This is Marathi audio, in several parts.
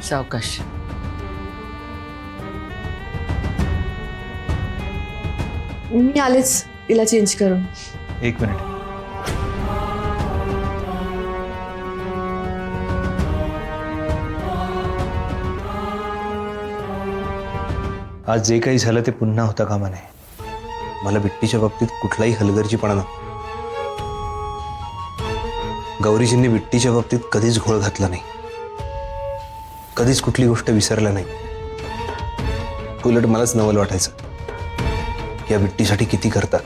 सावकाश. मी आलेच तिला चेंज करून. एक मिनिट. आज जे काही झालं ते पुन्हा होता कामा नये. मला बिट्टीच्या बाबतीत कुठलाही हलगर्जीपणा नव्हता. गौरीजींनी बिट्टीच्या बाबतीत कधीच घोळ घातला नाही, कधीच कुठली गोष्ट विसरल्या नाही. उलट मलाच नवल वाटायचं या बिट्टीसाठी किती करतात.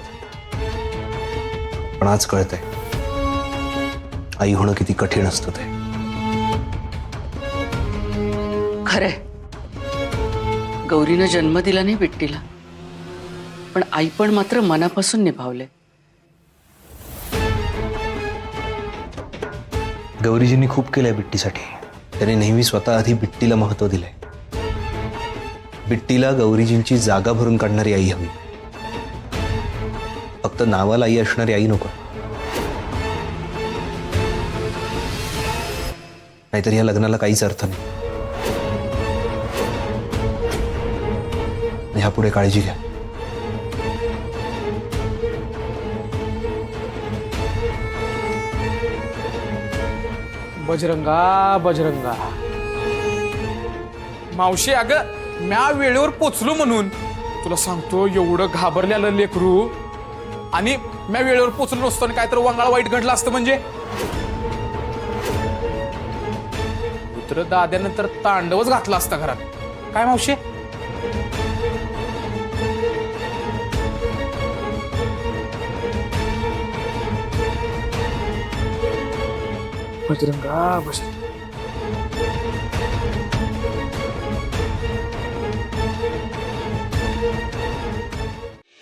पण आज कळतंय आई होणं किती कठीण असतं ते. खरंय, गौरीनं जन्म दिला नाही बिट्टीला, पण आई पण मात्र मनापासून निभावले. गौरीजींनी खूप केलंय बिट्टीसाठी. त्यांनी नेहमी स्वतः आधी बिट्टीला महत्व दिलंय. बिट्टीला गौरीजींची जागा भरून काढणारी आई हवी, फक्त नावाला आई असणारी आई नको. नाहीतर या लग्नाला काहीच अर्थ नाही. ह्यापुढे काळजी घ्या. बजरंगा बजरंगा. मावशी, अगं म्या वेळेवर पोचलो म्हणून तुला सांगतो, एवढं घाबरलेलं लेकरू आणि म्या वेळेवर पोचलो नसतो आणि काय तर वांगाळ वाईट घडलं असतं म्हणजे. पुत्र दाद्यानंतर तांडवच घातला असता घरात. काय मावशी? बजरंगा बजरंगा.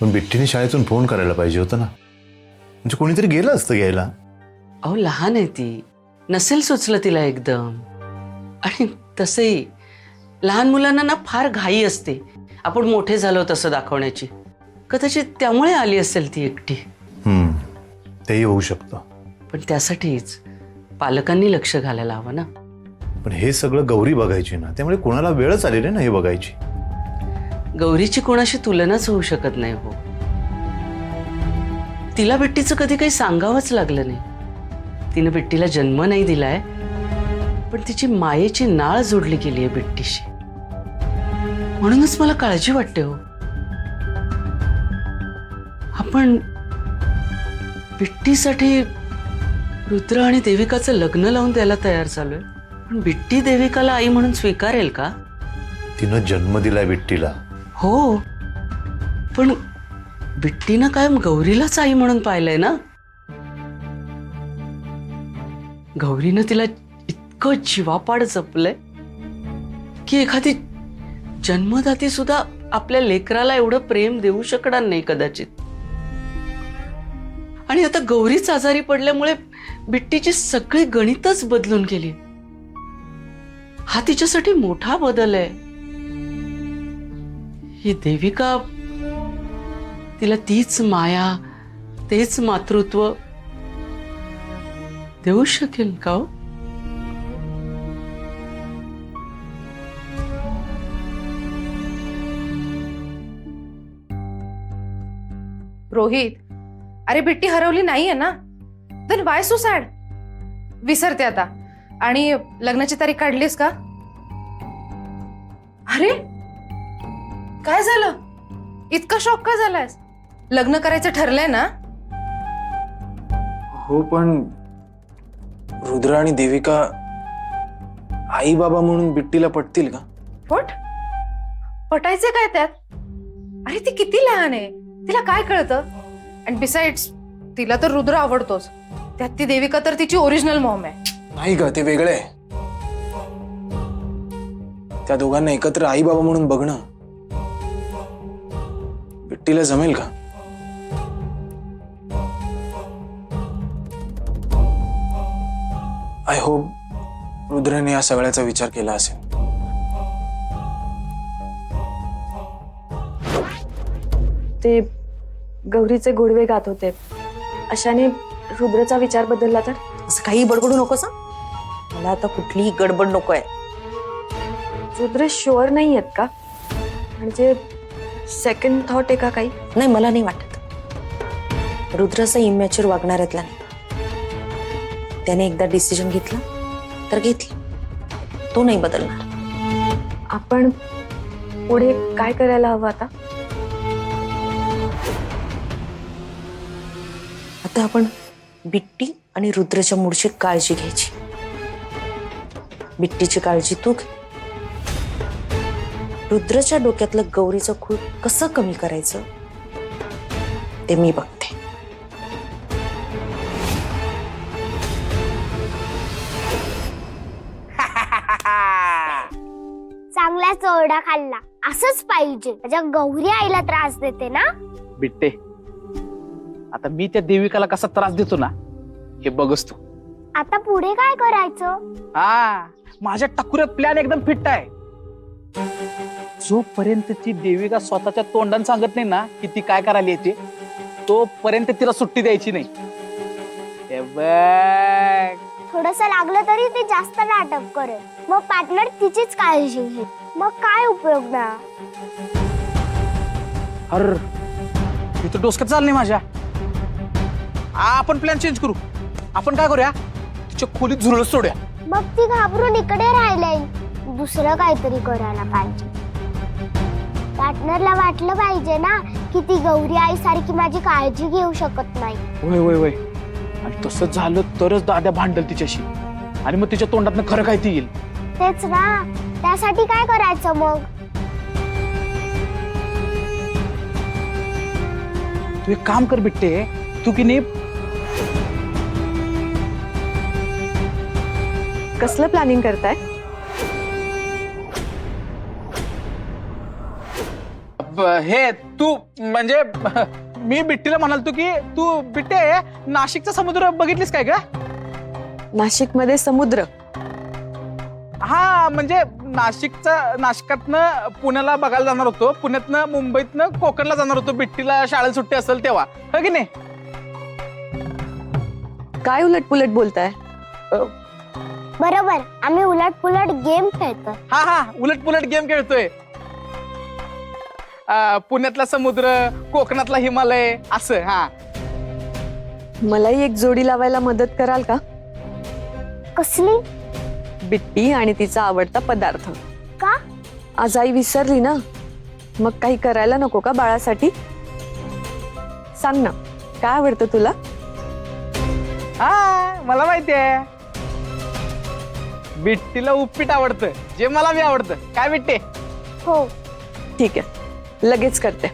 पण बिट्टीने शाळेतून फोन करायला पाहिजे होता ना, म्हणजे कोणीतरी गेलं असतं घ्यायला. अहो लहान आहे ती, नसेल सुचलं तिला एकदम. आणि तसंही लहान मुलांना ना फार घाई असते आपण मोठे झालो तसं दाखवण्याची. कदाचित त्यामुळे आली असेल ती एकटी. तेही होऊ शकतं. पण त्यासाठीच पालकांनी लक्ष घालायला हवं ना. पण हे सगळं गौरी बघायची ना, त्यामुळे कोणाला वेळच आलेली ना हे बघायची. गौरीची कोणाशी तुलनाच होऊ शकत नाही हो. तिला बिट्टीचं कधी काही सांगावंच लागलं नाही. तिने बिट्टीला जन्म नाही दिलाय, पण तिची मायेची नाळ जोडली गेली आहे बिट्टीशी. म्हणूनच मला काळजी वाटते हो. आपण बिट्टीसाठी रुद्र आणि देविकाचं लग्न लावून द्यायला तयार झालोय, पण बिट्टी देविकाला आई म्हणून स्वीकारेल का? तिनं जन्म दिलाय बिट्टीला. हो, पण बिट्टीनं कायम गौरीलाच आई म्हणून पाहिलंय ना. गौरीनं तिला इतकं जीवापाड जपलंय की एखादी जन्मदाती सुद्धा आपल्या लेकराला एवढं प्रेम देऊ शकणार नाही कदाचित. आणि आता गौरीच आजारी पडल्यामुळे बिट्टीची सगळी गणितच बदलून गेली. हा तिच्यासाठी मोठा बदल आहे. ही देविका तिला तीच माया, तेच मातृत्व देऊ शकेल का हो? रोहित, अरे बिट्टी हरवली नाहीये ना, देन वाय सो सॅड. विसरते आता. आणि लग्नाची तारीख काढलीस का? अरे काय झालं? इतका शॉक का झालायस? लग्न करायचं ठरलंय ना? हो, पण रुद्र आणि देविका आई बाबा म्हणून बिट्टीला पटतील का? पटायचे काय त्यात? अरे ती किती लहान आहे, तिला काय कळतं? आणि बिसाइड्स तिला तर रुद्र आवडतोच, त्यात ती देविका तर तिची ओरिजिनल मॉम आहे. नाही ग, ते वेगळं आहे. त्या दोघांना एकत्र आई बाबा म्हणून बघणं बिट्टीला जमेल का? आय होप रुद्रने या सगळ्याचा विचार केला असेल. ते गौरीचे गोडवे गात होते, अशाने रुद्रचा विचार बदलला तर? असं काही बडबडू नकोस. मला आता कुठलीही गडबड नको आहे. रुद्र शुअर नाही आहेत का? म्हणजे सेकंड थॉट आहे का काही? नाही, मला नाही वाटत. रुद्र असं इमॅच्युअर वागणाऱ्यातला नाही. त्याने एकदा डिसिजन घेतला तर घेतला, तो नाही बदलणार. आपण पुढे काय करायला हवं आता? आता आपण बिट्टी आणि रुद्रच्या मूळची काळजी घ्यायची. बिट्टीची काळजी तू घे. रुद्रच्या डोक्यातलं गौरीचं खूळ कसं कमी करायचं ते मी बघते. चांगला चोरडा खाल्ला, असंच पाहिजे. माझ्या गौरी आईला त्रास देते ना. बिट्टे, आता मी त्या देविकाला कसा त्रास देतो ना हे बघस तू. आता पुढे काय करायचं? हा, माझ्या टकुऱ्यात प्लॅन एकदम फिट आहे. जोपर्यंत ती देविका स्वतःच्या तोंडाने सांगत नाही ना की ती काय करायला येते, तोपर्यंत तिला सुट्टी द्यायची नाही. हे बघ, थोडस लागलं तरी ती जास्त नाटक करेल, मग पार्टनर तिचीच काळजी घेईल. मग काय उपयोग ना. अर मी तर डोसक्यात चाल नाही माझ्या. आपण प्लॅन चेंज करू. आपण काय करूया, तिच्या खोलीत झुरळ सोडूया. मग ती घाबरून इकडे राहिली, दुसरं काहीतरी करायला पाहिजे. पार्टनरला वाटलं पाहिजे ना की ती गौरी आई सारखी माझी काळजी घेऊ शकत नाही. वय वय वय. आणि तसं झालं तरच दाद्या भांडल तिच्याशी, आणि मग तिच्या तोंडातनं खरं काय ती येईल. तेच ना, त्यासाठी काय करायचं मग? तू एक काम कर बिट्टे, तू की नाही कसलं प्लॅनिंग करताय? हे तू म्हणजे मी बिट्टीला म्हणाल तू की तू बिट्टे नाशिकचा समुद्र बघितलीस काय का? नाशिकमध्ये समुद्र? हा, म्हणजे नाशिकातनं पुण्याला बघायला जाणार होतो, पुण्यातनं मुंबईतनं कोकणला जाणार होतो. बिट्टीला शाळेला सुट्टी असेल तेव्हा, हो की नाही? काय उलटपुलट बोलताय? बरोबर, आम्ही उलट पुलट गेम खेळतो. हा हा, उलट पुलट गेम खेळतोय. पुण्यातला समुद्र, कोकणातला हिमालय, असं. हा, मलाही एक जोडी लावायला मदत कराल का? कसली? बिट्टी आणि तिचा आवडता पदार्थ. का? आज आई विसरली ना, मग काही करायला नको का बाळासाठी? सांग ना, काय आवडतं तुला? हा, मला माहितीये. बिट्टीला उपीट आवडतं, जे मला बी आवडतं. काय बिट्टे? हो. ठीक आहे, लगेच करते.